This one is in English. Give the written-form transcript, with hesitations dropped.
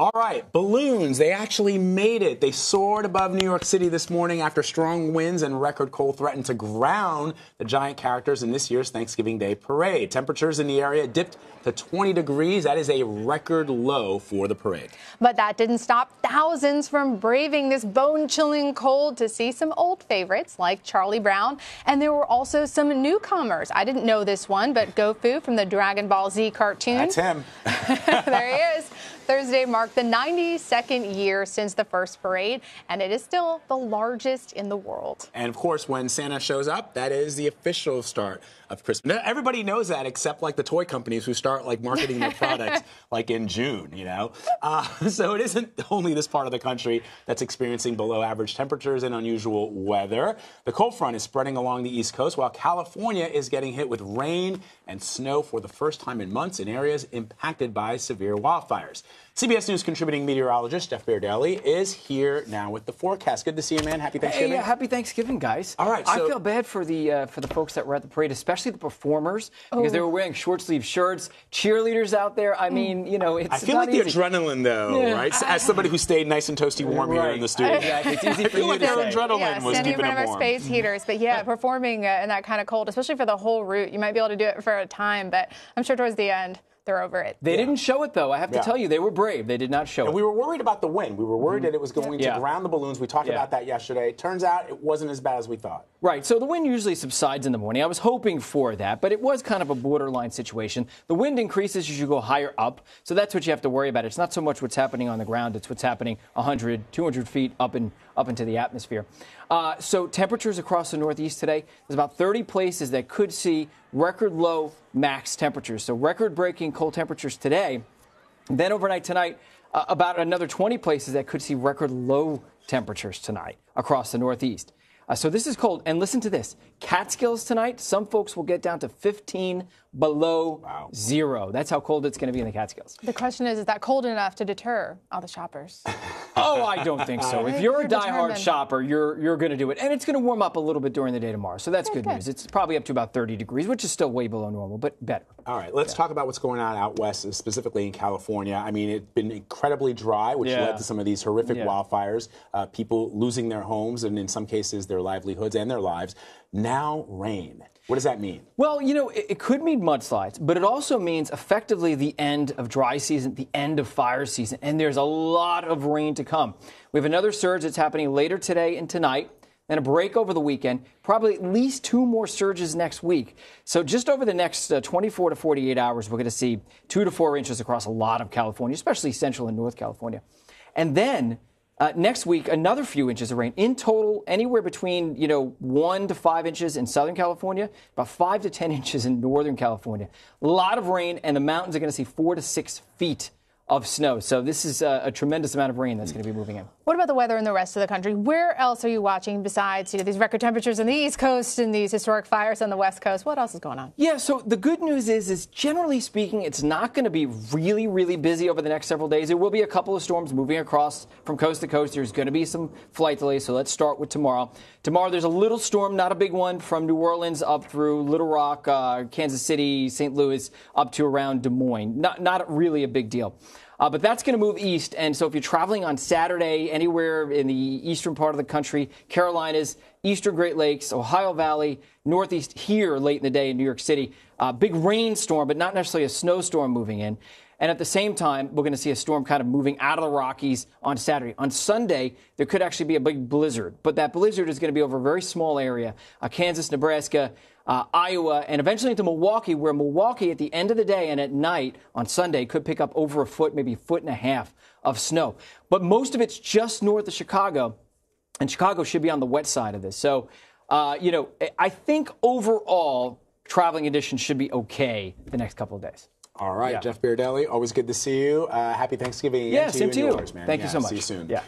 All right, balloons, they actually made it. They soared above New York City this morning after strong winds and record cold threatened to ground the giant characters in this year's Thanksgiving Day parade. Temperatures in the area dipped to 20 degrees. That is a record low for the parade. But that didn't stop thousands from braving this bone-chilling cold to see some old favorites like Charlie Brown. And there were also some newcomers. I didn't know this one, but Goku from the Dragon Ball Z cartoon. That's him. There he is. Thursday marked the 92nd year since the first parade, and it is still the largest in the world. And, of course, when Santa shows up, that is the official start of Christmas. Now, everybody knows that except, like, the toy companies who start, like, marketing their products, like, in June, you know. So it isn't only this part of the country that's experiencing below-average temperatures and unusual weather. The cold front is spreading along the East Coast, while California is getting hit with rain and snow for the first time in months in areas impacted by severe wildfires. CBS News contributing meteorologist Jeff Berardelli is here now with the forecast. Good to see you, man. Happy Thanksgiving. Hey, happy Thanksgiving, guys. All right. So I feel bad for the folks that were at the parade, especially the performers, because they were wearing short-sleeve shirts. Cheerleaders out there. I mean, you know, it's I feel not like the easy. adrenaline, though, right? As somebody who stayed nice and toasty warm here in the studio. Exactly. It's easy I for feel you like to their say. adrenaline was standing in keeping front them of our warm. space heaters. But yeah, performing in that kind of cold, especially for the whole route, you might be able to do it for a time, but I'm sure towards the end, they're over it. They didn't show it, though. I have to tell you, they were brave. They did not show it. We were worried about the wind. We were worried that it was going to ground the balloons. We talked about that yesterday. Turns out it wasn't as bad as we thought. Right. So the wind usually subsides in the morning. I was hoping for that, but it was kind of a borderline situation. The wind increases as you go higher up, so that's what you have to worry about. It's not so much what's happening on the ground. It's what's happening 100, 200 feet up into the atmosphere. So temperatures across the Northeast today, there's about 30 places that could see record low max temperatures. So record-breaking cold temperatures today. Then overnight tonight, about another 20 places that could see record low temperatures tonight across the Northeast. So this is cold. And listen to this. Catskills tonight, some folks will get down to 15 below zero. That's how cold it's going to be in the Catskills. The question is that cold enough to deter all the shoppers? Oh, I don't think so. If you're a diehard shopper, you're going to do it. And it's going to warm up a little bit during the day tomorrow. So that's good news. It's probably up to about 30 degrees, which is still way below normal, but better. All right, let's talk about what's going on out west, specifically in California. I mean, it's been incredibly dry, which led to some of these horrific wildfires, people losing their homes and in some cases their livelihoods and their lives. Now rain. What does that mean? Well, you know, it could mean mudslides, but it also means effectively the end of dry season, the end of fire season, and there's a lot of rain to come. We have another surge that's happening later today and tonight, then a break over the weekend, probably at least 2 more surges next week. So just over the next 24 to 48 hours, we're going to see 2 to 4 inches across a lot of California, especially Central and North California. And then next week, another few inches of rain. In total, anywhere between 1 to 5 inches in Southern California, about 5 to 10 inches in Northern California. A lot of rain, and the mountains are going to see 4 to 6 feet of snow. So this is a tremendous amount of rain that's going to be moving in. What about the weather in the rest of the country? Where else are you watching besides these record temperatures on the East Coast and these historic fires on the West Coast? What else is going on? Yeah, so the good news is generally speaking, it's not going to be really, really busy over the next several days. There will be a couple of storms moving across from coast to coast. There's going to be some flight delays, so let's start with tomorrow. Tomorrow there's a little storm, not a big one, from New Orleans up through Little Rock, Kansas City, St. Louis, up to around Des Moines. Not really a big deal. But that's going to move east, and so if you're traveling on Saturday anywhere in the eastern part of the country, Carolinas, eastern Great Lakes, Ohio Valley, Northeast here late in the day in New York City, big rainstorm, but not necessarily a snowstorm moving in. And at the same time, we're going to see a storm kind of moving out of the Rockies on Saturday. On Sunday, there could actually be a big blizzard, but that blizzard is going to be over a very small area, Kansas, Nebraska, Iowa, and eventually into Milwaukee, where Milwaukee at the end of the day and at night on Sunday could pick up over a foot, maybe 1.5 feet of snow. But most of it's just north of Chicago, and Chicago should be on the wet side of this. So, I think overall traveling conditions should be okay the next couple of days. All right, Jeff Berardelli, always good to see you. Happy Thanksgiving again to you and yours, man. Thank you so much. See you soon. Yeah.